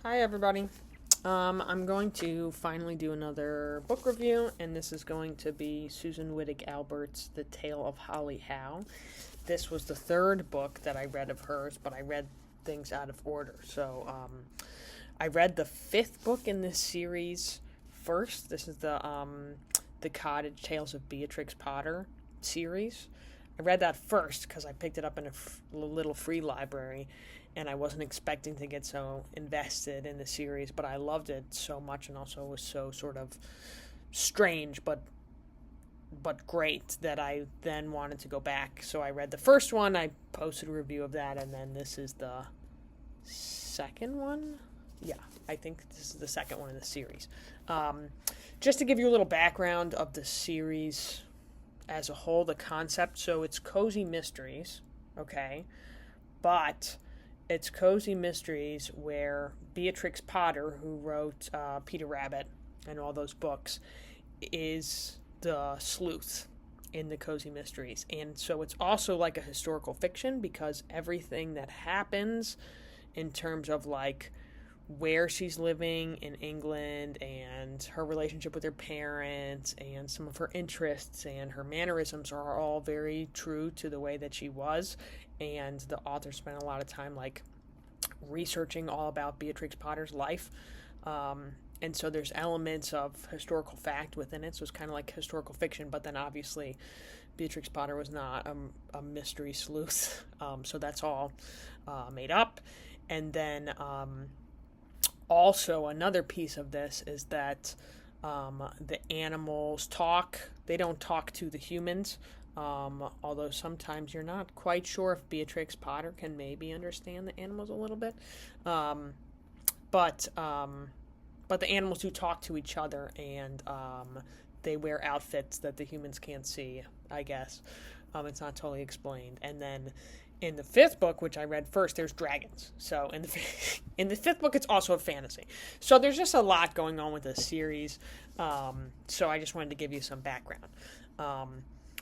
Hi, everybody. I'm going to finally do another book review, and this is going to be Susan Wittig Albert's The Tale of Holly Howe. This was the third book that I read of hers, but I read things out of order. So I read the fifth book in this series first. This is the Cottage Tales of Beatrix Potter series. I read that first because I picked it up in a little free library, and I wasn't expecting to get so invested in the series, but I loved it so much, and also was so sort of strange but great that I then wanted to go back. So I read the first one, I posted a review of that, and then this is the second one. Yeah, I think this is the second one in the series. Just to give you a little background of the series as a whole, the concept. So it's cozy mysteries, okay? But it's cozy mysteries where Beatrix Potter, who wrote Peter Rabbit and all those books, is the sleuth in the cozy mysteries. And so it's also like a historical fiction because everything that happens in terms of like where she's living in England and her relationship with her parents and some of her interests and her mannerisms are all very true to the way that she was. And the author spent a lot of time like researching all about Beatrix Potter's life. And so there's elements of historical fact within it. So it's kind of like historical fiction, but then obviously Beatrix Potter was not a mystery sleuth. So that's all made up. And then also another piece of this is that the animals talk. They don't talk to the humans. Although sometimes you're not quite sure if Beatrix Potter can maybe understand the animals a little bit. But the animals do talk to each other, and they wear outfits that the humans can't see, I guess. It's not totally explained. And then in the fifth book, which I read first, there's dragons. So in the fifth book, it's also a fantasy. So there's just a lot going on with this series. So I just wanted to give you some background.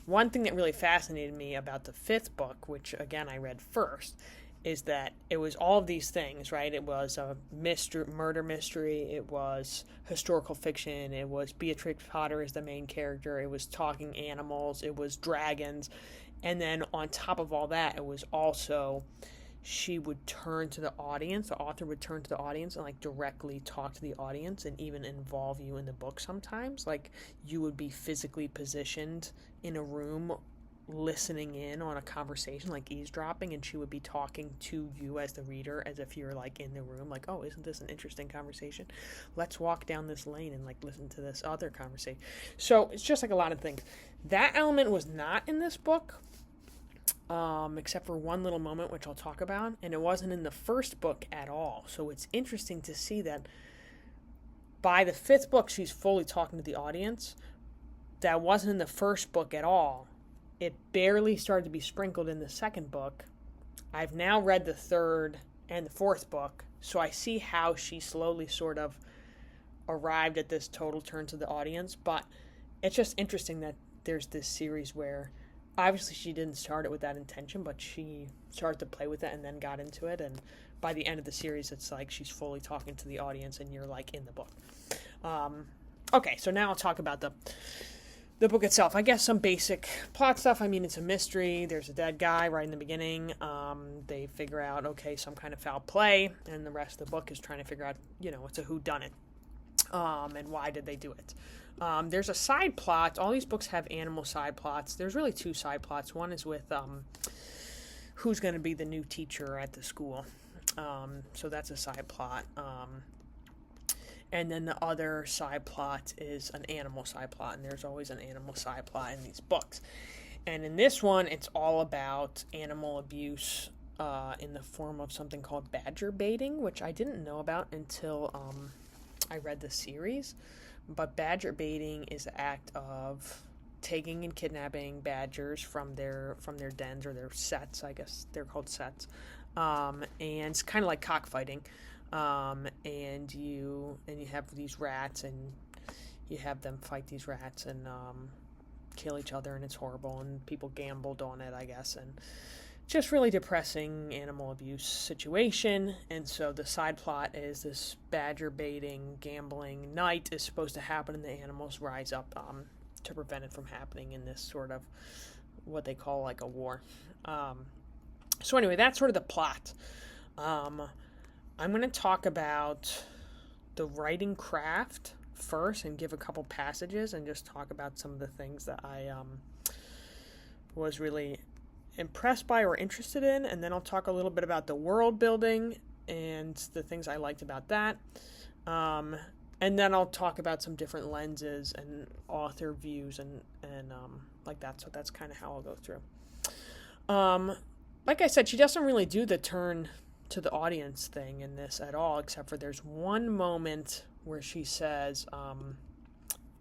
One thing that really fascinated me about the fifth book, which again I read first, is that it was all of these things, right? It was a murder mystery, it was historical fiction, it was Beatrix Potter as the main character, it was talking animals, it was dragons, and then on top of all that, it was also she would turn to the audience, the author would turn to the audience and like directly talk to the audience and even involve you in the book sometimes. Like you would be physically positioned in a room listening in on a conversation, like eavesdropping, and she would be talking to you as the reader as if you're like in the room, like, oh, isn't this an interesting conversation? Let's walk down this lane and like listen to this other conversation. So it's just like a lot of things. That element was not in this book. Except for one little moment, which I'll talk about, and it wasn't in the first book at all. So it's interesting to see that by the fifth book, she's fully talking to the audience. That wasn't in the first book at all. It barely started to be sprinkled in the second book. I've now read the third and the fourth book, so I see how she slowly sort of arrived at this total turn to the audience. But it's just interesting that there's this series where obviously she didn't start it with that intention, but she started to play with it and then got into it, and by the end of the series it's like she's fully talking to the audience and you're like in the book. Okay, so now I'll talk about the book itself. I guess some basic plot stuff. I mean, it's a mystery. There's a dead guy right in the beginning. They figure out, okay, some kind of foul play, and the rest of the book is trying to figure out, it's a whodunit. And why did they do it? There's a side plot. All these books have animal side plots. There's really two side plots. One is with who's going to be the new teacher at the school. So that's a side plot. And then the other side plot is an animal side plot, and there's always an animal side plot in these books. And in this one, it's all about animal abuse in the form of something called badger baiting, which I didn't know about until I read the series. But badger baiting is the act of taking and kidnapping badgers from their dens or their sets. I guess they're called sets. And it's kind of like cockfighting. And you have these rats, and you have them fight these rats and kill each other, and it's horrible, and people gambled on it, I guess, and just really depressing animal abuse situation. And so the side plot is this badger baiting, gambling night is supposed to happen, and the animals rise up to prevent it from happening in this sort of what they call like a war. So anyway, that's sort of the plot. I'm going to talk about the writing craft first and give a couple passages and just talk about some of the things that I was really impressed by or interested in, and then I'll talk a little bit about the world building and the things I liked about that. And then I'll talk about some different lenses and author views and like that. So that's kind of how I'll go through. Like I said, she doesn't really do the turn to the audience thing in this at all, except for there's one moment where she says,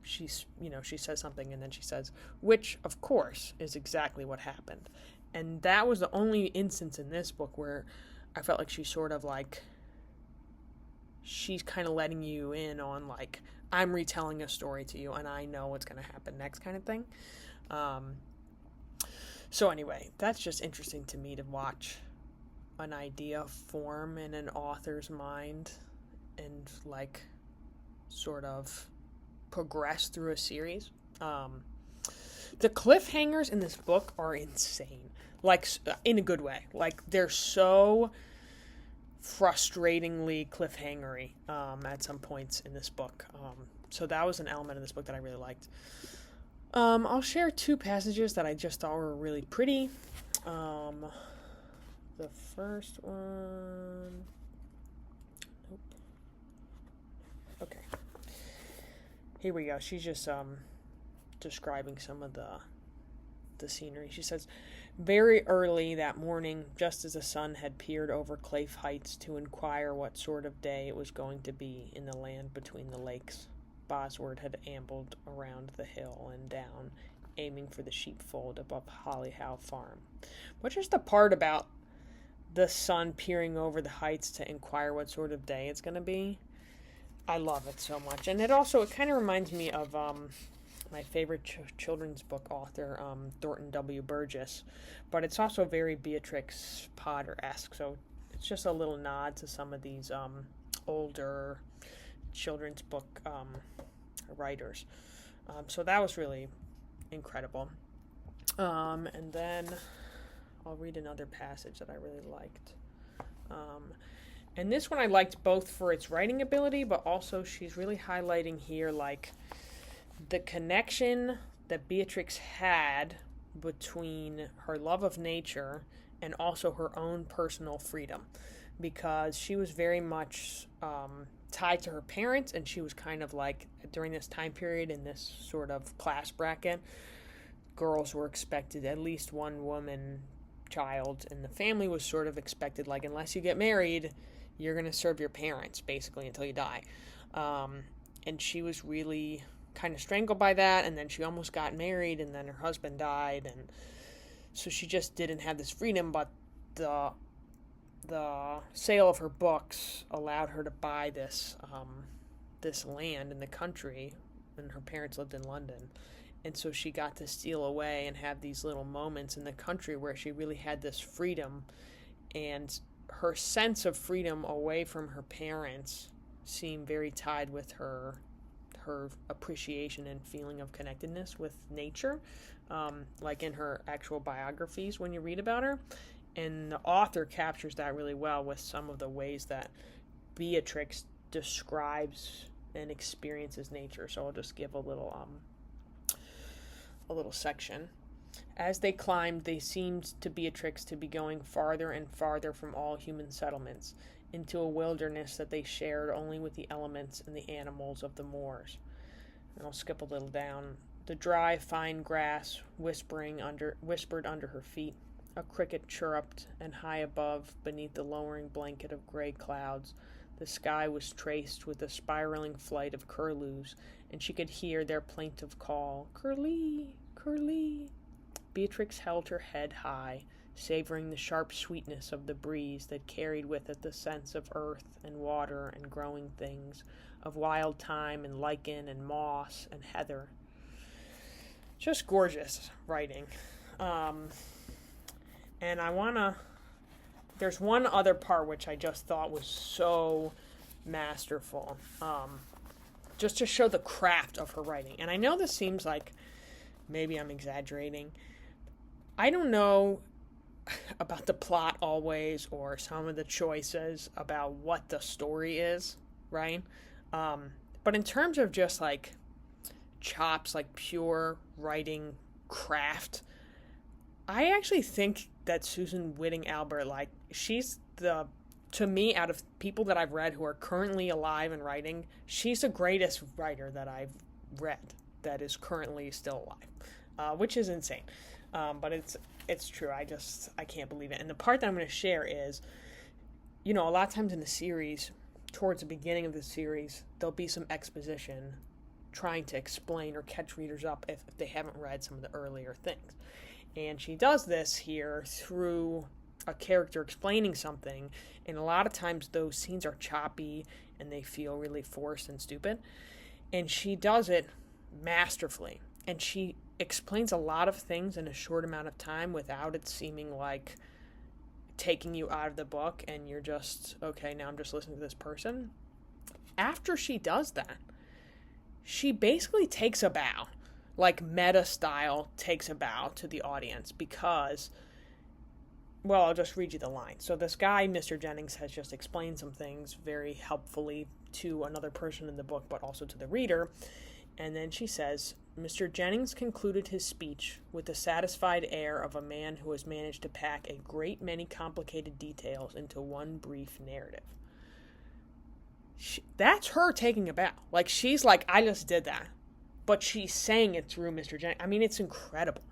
she says something, and then she says, which of course is exactly what happened. And that was the only instance in this book where I felt like she's sort of like, she's kind of letting you in on like, I'm retelling a story to you and I know what's going to happen next kind of thing. So anyway, that's just interesting to me to watch an idea form in an author's mind and like sort of progress through a series. The cliffhangers in this book are insane, like in a good way. Like they're so frustratingly cliffhangery at some points in this book. So that was an element of this book that I really liked. I'll share two passages that I just thought were really pretty. The first one... Nope. Okay. Here we go. She's just describing some of the scenery. She says, very early that morning, just as the sun had peered over Clafe Heights to inquire what sort of day it was going to be in the land between the lakes, Bosworth had ambled around the hill and down, aiming for the sheepfold above Hollyhow Farm. But just the part about the sun peering over the heights to inquire what sort of day it's going to be, I love it so much. And it kind of reminds me of my favorite children's book author, Thornton W. Burgess. But it's also very Beatrix Potter-esque. So it's just a little nod to some of these older children's book writers. So that was really incredible. And then I'll read another passage that I really liked. And this one I liked both for its writing ability, but also she's really highlighting here like the connection that Beatrix had between her love of nature and also her own personal freedom, because she was very much tied to her parents, and she was kind of like, during this time period in this sort of class bracket, girls were expected, at least one woman child in the family was sort of expected, like, unless you get married, you're going to serve your parents basically until you die. And she was really kind of strangled by that, and then she almost got married, and then her husband died, and so she just didn't have this freedom. But the sale of her books allowed her to buy this land in the country, and her parents lived in London, and so she got to steal away and have these little moments in the country where she really had this freedom, and her sense of freedom away from her parents seemed very tied with her appreciation and feeling of connectedness with nature, like in her actual biographies when you read about her. And the author captures that really well with some of the ways that Beatrix describes and experiences nature. So I'll just give a little section. As they climbed, they seemed to Beatrix to be going farther and farther from all human settlements, into a wilderness that they shared only with the elements and the animals of the moors. And I'll skip a little down. The dry, fine grass whispered under her feet. A cricket chirruped, and high above, beneath the lowering blanket of gray clouds, the sky was traced with a spiraling flight of curlews, and she could hear their plaintive call, "Curlee, curlee." Beatrix held her head high, savoring the sharp sweetness of the breeze that carried with it the scents of earth and water and growing things, of wild thyme and lichen and moss and heather. Just gorgeous writing. And there's one other part which I just thought was so masterful, just to show the craft of her writing. And I know this seems like maybe I'm exaggerating. I don't know about the plot always, or some of the choices about what the story is, right? But in terms of just like chops, like pure writing craft, I actually think that Susan Wittig Albert, like, she's to me, out of people that I've read who are currently alive and writing, she's the greatest writer that I've read that is currently still alive, which is insane. But it's true. I can't believe it. And the part that I'm going to share is, a lot of times in the series, towards the beginning of the series, there'll be some exposition trying to explain or catch readers up if they haven't read some of the earlier things. And she does this here through a character explaining something, and a lot of times those scenes are choppy and they feel really forced and stupid. And she does it masterfully. And she explains a lot of things in a short amount of time without it seeming like taking you out of the book and you're just, okay, now I'm just listening to this person. After she does that, she basically takes a bow, like meta style takes a bow to the audience, because, well, I'll just read you the line. So this guy, Mr. Jennings, has just explained some things very helpfully to another person in the book, but also to the reader. And then she says, Mr. Jennings concluded his speech with the satisfied air of a man who has managed to pack a great many complicated details into one brief narrative. That's her taking a bow. Like, she's like, I just did that. But she's saying it through Mr. Jennings. I mean, it's incredible.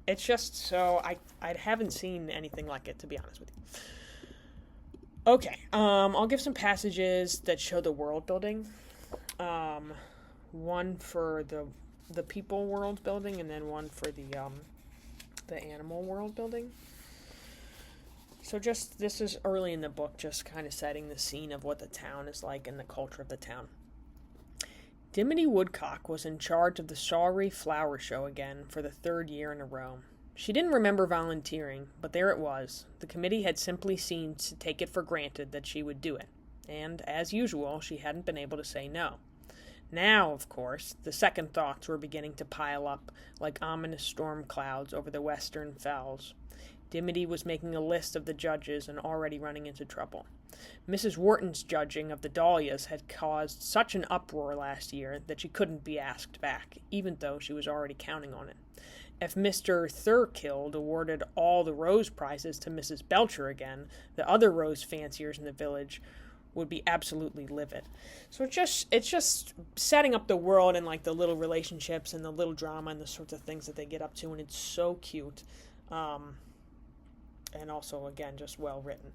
It's just so, I haven't seen anything like it, to be honest with you. Okay, I'll give some passages that show the world building. One for the people world building, and then one for the animal world building. So this is early in the book, just kind of setting the scene of what the town is like and the culture of the town. Dimity Woodcock was in charge of the Shawry Flower Show again for the third year in a row. She didn't remember volunteering, but there it was. The committee had simply seemed to take it for granted that she would do it, and, as usual, she hadn't been able to say no. Now, of course, the second thoughts were beginning to pile up like ominous storm clouds over the western fells. Dimity was making a list of the judges and already running into trouble. Mrs. Wharton's judging of the dahlias had caused such an uproar last year that she couldn't be asked back, even though she was already counting on it. If Mr. Thurkild awarded all the rose prizes to Mrs. Belcher again, the other rose fanciers in the village would be absolutely livid. So it's just setting up the world and like the little relationships and the little drama and the sorts of things that they get up to, and it's so cute. And also, again, just well written.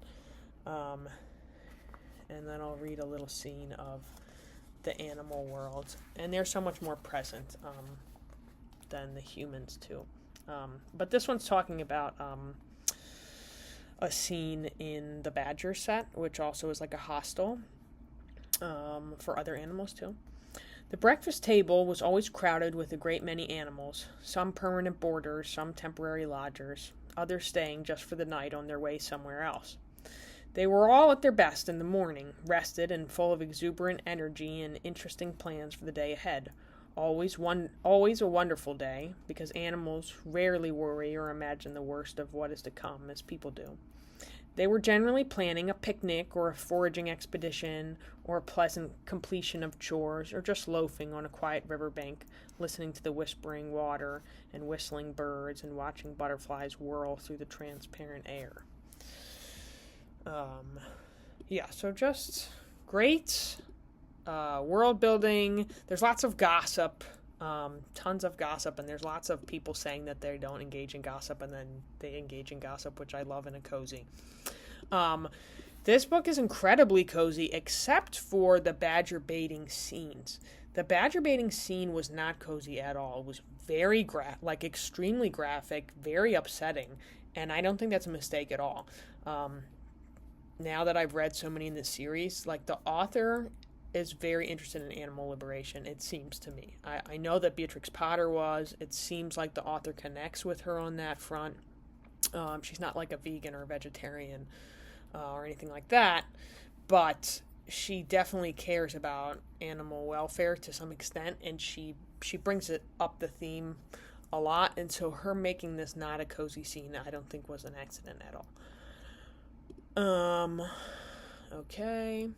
And then I'll read a little scene of the animal world. And they're so much more present than the humans, too. But this one's talking about a scene in the badger set, which also is like a hostel for other animals, too. The breakfast table was always crowded with a great many animals, some permanent boarders, some temporary lodgers, others staying just for the night on their way somewhere else. They were all at their best in the morning, rested and full of exuberant energy and interesting plans for the day ahead. Always a wonderful day, because animals rarely worry or imagine the worst of what is to come, as people do. They were generally planning a picnic or a foraging expedition or a pleasant completion of chores, or just loafing on a quiet riverbank, listening to the whispering water and whistling birds and watching butterflies whirl through the transparent air. So just great world building. There's lots of gossip, tons of gossip, and there's lots of people saying that they don't engage in gossip, and then they engage in gossip, which I love in a cozy. This book is incredibly cozy, except for the badger baiting scenes. The badger baiting scene was not cozy at all. It was very extremely graphic, very upsetting, and I don't think that's a mistake at all. Now that I've read so many in this series, like, the author is very interested in animal liberation, it seems to me. I know that Beatrix Potter was. It seems like the author connects with her on that front. She's not like a vegan or a vegetarian or anything like that, but she definitely cares about animal welfare to some extent, and she brings it up the theme a lot. And so her making this not a cozy scene, I don't think was an accident at all. Okay.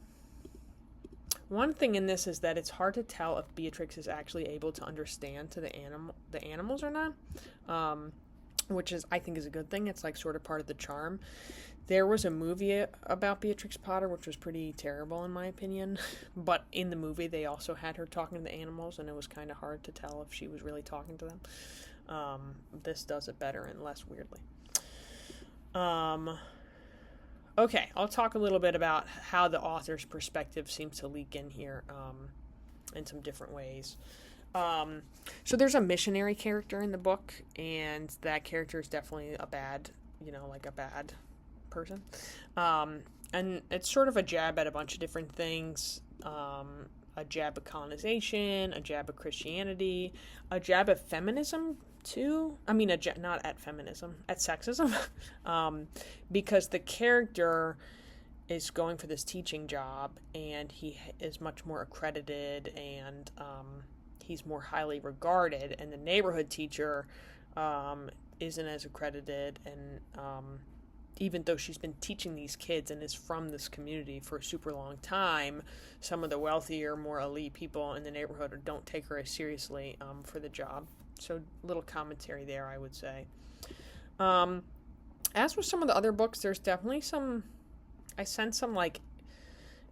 One thing in this is that it's hard to tell if Beatrix is actually able to understand to the animals or not, which is, I think, is a good thing. It's like sort of part of the charm. There was a movie about Beatrix Potter, which was pretty terrible in my opinion, but in the movie they also had her talking to the animals, and it was kind of hard to tell if she was really talking to them. This does it better and less weirdly. Okay, I'll talk a little bit about how the author's perspective seems to leak in here in some different ways. So there's a missionary character in the book, and that character is definitely a bad person. And it's sort of a jab at a bunch of different things. A jab at colonization, a jab at Christianity, a jab at feminism too. I mean, not at feminism, at sexism. Because the character is going for this teaching job, and he is much more accredited, and he's more highly regarded, and the neighborhood teacher isn't as accredited, and even though she's been teaching these kids and is from this community for a super long time, some of the wealthier, more elite people in the neighborhood don't take her as seriously for the job. So little commentary there, I would say. As with some of the other books, there's definitely I sense some like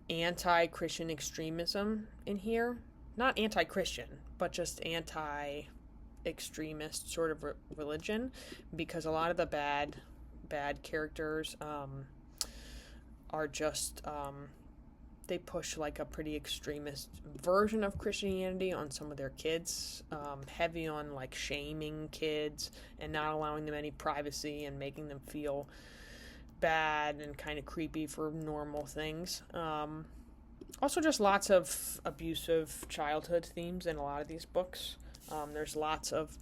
anti-Christian extremism in here. Not anti-Christian, but just anti-extremist sort of religion, because a lot of the bad characters are just they push like a pretty extremist version of Christianity on some of their kids, heavy on like shaming kids and not allowing them any privacy and making them feel bad and kind of creepy for normal things. Also just lots of abusive childhood themes in a lot of these books. There's lots of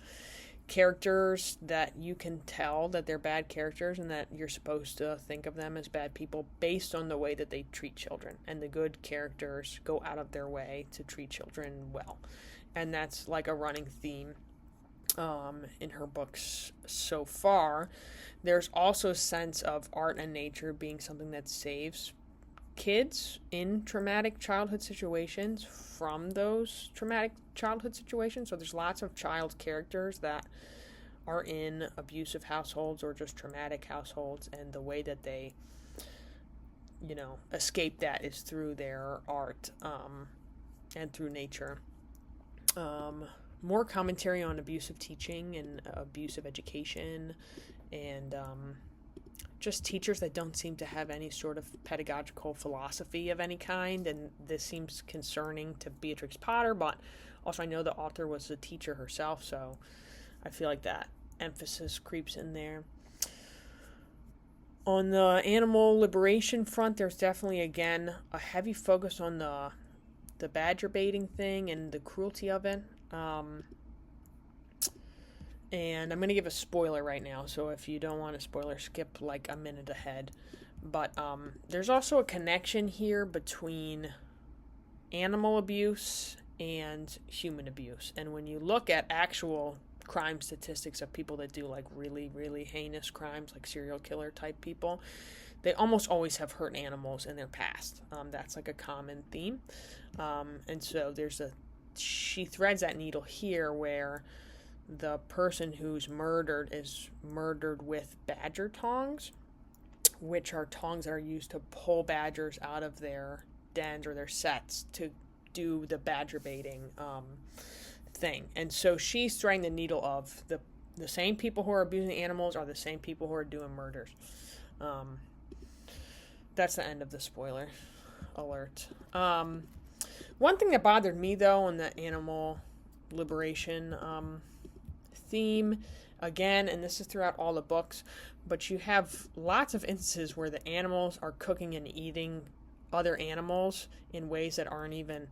characters that you can tell that they're bad characters and that you're supposed to think of them as bad people based on the way that they treat children. And the good characters go out of their way to treat children well. And that's like a running theme in her books so far. There's also a sense of art and nature being something that saves kids in traumatic childhood situations from those traumatic childhood situations. So there's lots of child characters that are in abusive households or just traumatic households, and the way that they escape that is through their art and through nature. More commentary on abusive teaching and abusive education, and just teachers that don't seem to have any sort of pedagogical philosophy of any kind. And this seems concerning to Beatrix Potter, but also I know the author was a teacher herself, so I feel like that emphasis creeps in there. On the animal liberation front, there's definitely, again, a heavy focus on the badger baiting thing and the cruelty of it. And I'm going to give a spoiler right now, so if you don't want a spoiler, skip like a minute ahead. But there's also a connection here between animal abuse and human abuse. And when you look at actual crime statistics of people that do like really, really heinous crimes, like serial killer type people, they almost always have hurt animals in their past. That's like a common theme. And so she threads that needle here where the person who's murdered is murdered with badger tongs, which are tongs that are used to pull badgers out of their dens or their sets to do the badger baiting thing. And so she's threading the needle of the same people who are abusing animals are the same people who are doing murders. That's the end of the spoiler alert. One thing that bothered me, though, on the animal liberation theme, again, and this is throughout all the books, but you have lots of instances where the animals are cooking and eating other animals in ways that aren't even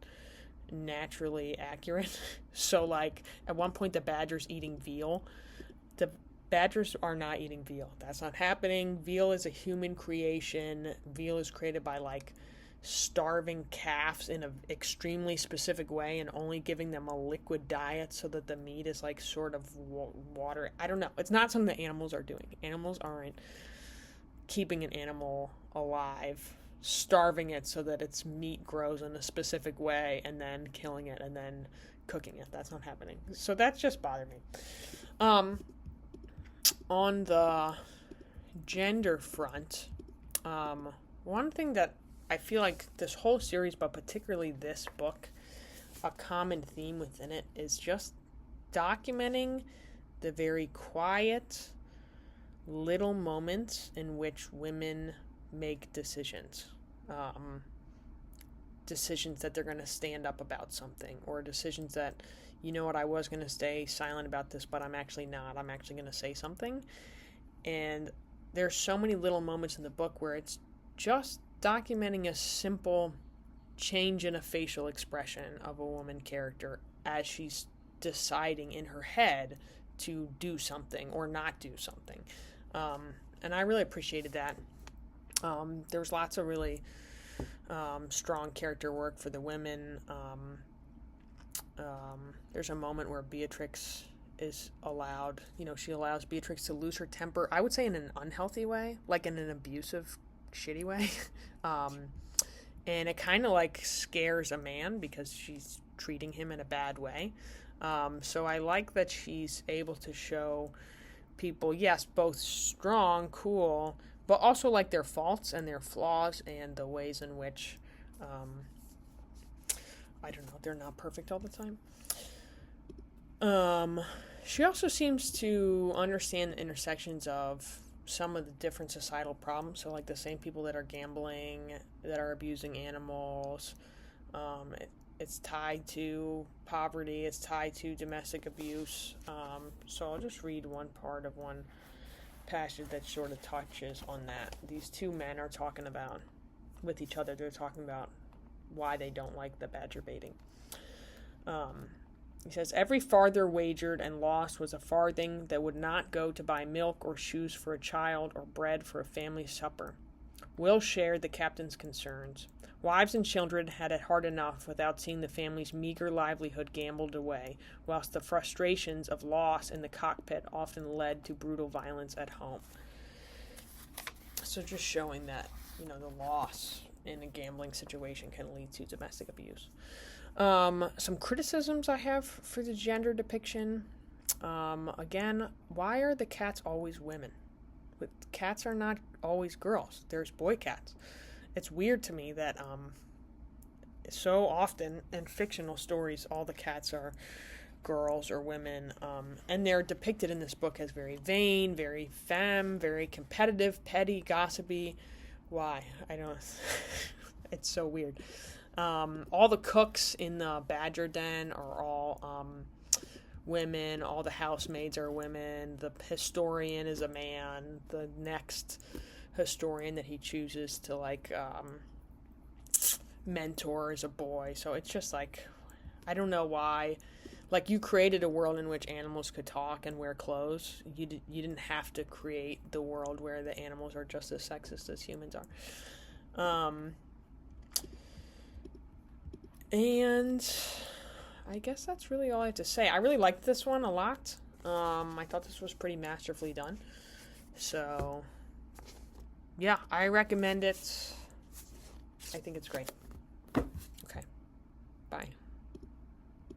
naturally accurate. So, like, at one point the badger's eating veal. badgers are not eating veal. That's not happening. Veal is a human creation. Veal is created by like starving calves in an extremely specific way and only giving them a liquid diet so that the meat is like sort of water. I don't know. It's not something that animals are doing. Animals aren't keeping an animal alive, starving it so that its meat grows in a specific way and then killing it and then cooking it. That's not happening. So that just bothered me. On the gender front, one thing that I feel like this whole series, but particularly this book, a common theme within it is just documenting the very quiet little moments in which women make decisions. Decisions that they're going to stand up about something, or decisions that, you know what, I was going to stay silent about this, but I'm actually not. I'm actually going to say something. And there's so many little moments in the book where it's just documenting a simple change in a facial expression of a woman character as she's deciding in her head to do something or not do something. And I really appreciated that. There was lots of really strong character work for the women. There's a moment where Beatrix is allowed, she allows Beatrix to lose her temper, I would say in an unhealthy way, like in an abusive, shitty way. And it kind of like scares a man because she's treating him in a bad way. So I like that she's able to show people, yes, both strong, cool, but also like their faults and their flaws and the ways in which, I don't know, they're not perfect all the time. She also seems to understand the intersections of some of the different societal problems. So like the same people that are gambling, that are abusing animals, it's tied to poverty, it's tied to domestic abuse. So I'll just read one part of one passage that sort of touches on that. These two men are talking about, with each other, they're talking about why they don't like the badger baiting. He says, every farther wagered and lost was a farthing that would not go to buy milk or shoes for a child or bread for a family supper. Will shared the captain's concerns. Wives and children had it hard enough without seeing the family's meager livelihood gambled away, whilst the frustrations of loss in the cockpit often led to brutal violence at home. So just showing that, the loss in a gambling situation can lead to domestic abuse. Some criticisms I have for the gender depiction. Again, why are the cats always women? But cats are not always girls. There's boy cats. It's weird to me that so often in fictional stories all the cats are girls or women, and they're depicted in this book as very vain, very femme, very competitive, petty, gossipy. Why? I don't it's so weird. All the cooks in the badger den are all women. All the housemaids are women. The historian is a man. The next historian that he chooses to mentor is a boy. So it's just like, I don't know why. Like, you created a world in which animals could talk and wear clothes. You didn't have to create the world where the animals are just as sexist as humans are. And I guess that's really all I have to say. I really liked this one a lot. I thought this was pretty masterfully done. So, yeah, I recommend it. I think it's great. Okay, bye.